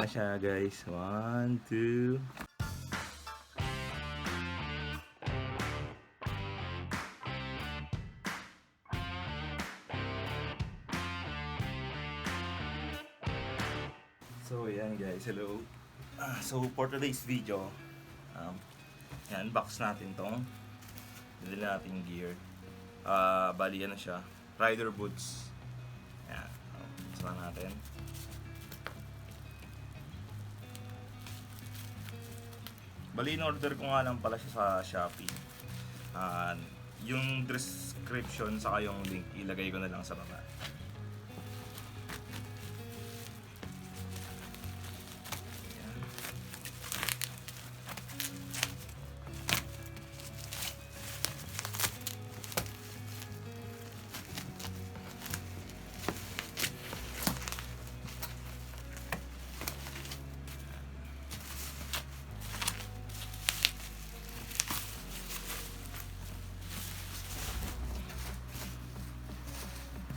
na siya guys. 1, 2. So yan guys, hello. So for today's video, unbox natin tong bili natin gear. Bali ano siya, rider boots. Yan, buksan natin. Bali in order ko nga lang pala siya sa Shopee. Yung description saka yung link ilagay ko na lang sa baba.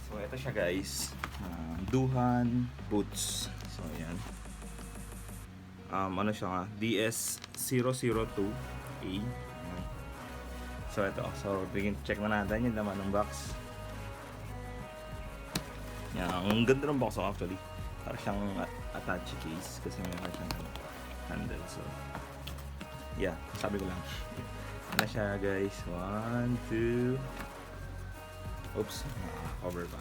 So ito siya guys, Duhan boots. So ayan, ano siya nga, DS002A. So ito, so check na natin yung laman ng box. Yan, ang ganda ng box actually. Para siyang attache case kasi meron siyang handle. So yeah, sabi ko lang. Ano siya guys, 1, 2. Oops, cover pa.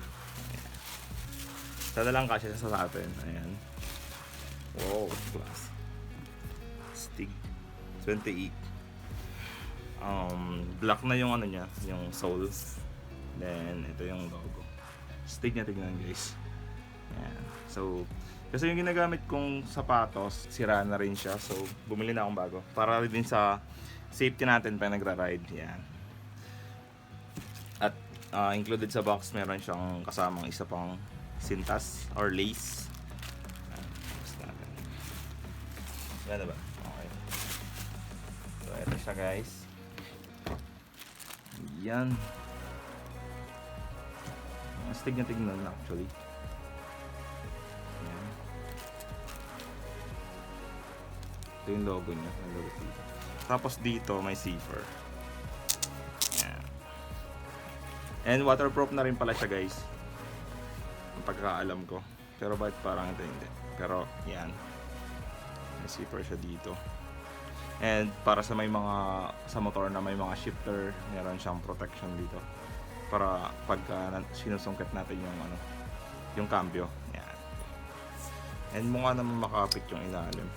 Sada lang kasi sa atin. Ayan. Wow, class. Stig 28. Black na yung ano niya, yung sole. Then ito yung logo. Stig na tignan guys. Ayan. So, kasi yung ginagamit kong sapatos, sira na rin siya. So, bumili na akong bago. Para rin sa safety natin pa nagra-ride. Ayan. At included sa box, meron siyang kasamang isa pang sintas or lace. Yan na ba? Okay. So, ito siya guys. Yan. Mas tignan actually. Yan. Ito yung logo niya. Tapos dito may zipper. And waterproof na rin pala siya guys. Ang pagkakaalam ko. Pero bakit parang ito hindi. Pero yan. May zipper siya dito. And para sa may mga sa motor na may mga shifter, meron siyang protection dito. Para pagka sinusungkit natin yung ano, yung cambio. Yan. And mukha naman makapit yung ilalim.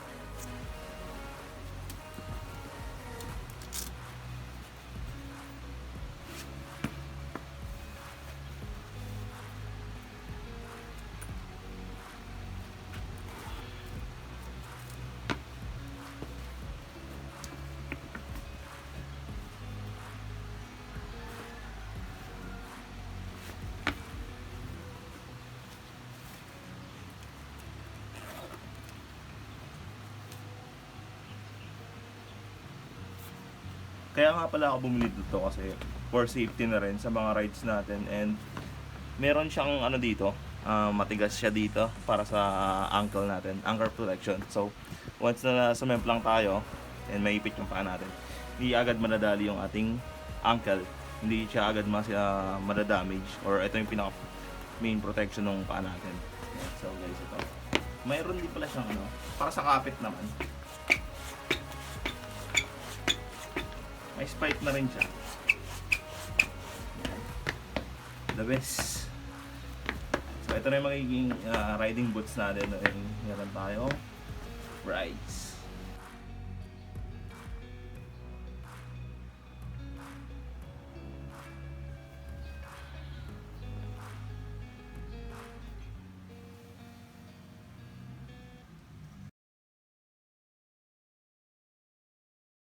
Kaya nga pala ako bumili dito kasi for safety na rin sa mga rides natin. And meron siyang ano dito, matigas siya dito para sa ankle natin, ankle protection. So once na sumemplang tayo and maipit yung paa natin, hindi agad madadali yung ating ankle, hindi siya agad madadamage, or ito yung pinaka main protection ng paa natin. So guys, ito mayroon din pala siyang ano, para sa kapit naman. May spike na rin siya. The best. So ito na yung magiging riding boots natin. Meron tayo rides.